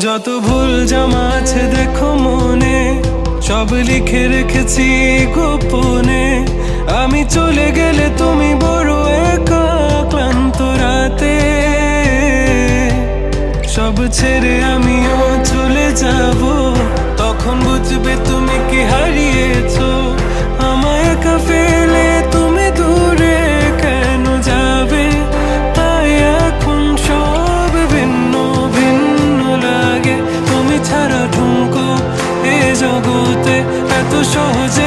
যত ভুল জামা আছে দেখো মনে, সব লিখে রেখেছি গোপনে। আমি চলে গেলে তুমি বড় একা ক্লান্ত রাতে, সব ছেড়ে আমিও চলে যাব। তখন বুঝবে তুমি কি হারিয়েছো, আমায় একা ফেলে তুমি দূরে কেন যাবে। তাই এখন সব ভিন্ন ভিন্ন লাগে, তুমি ছাড়া ঠুমকো এ জগতে এত সহজে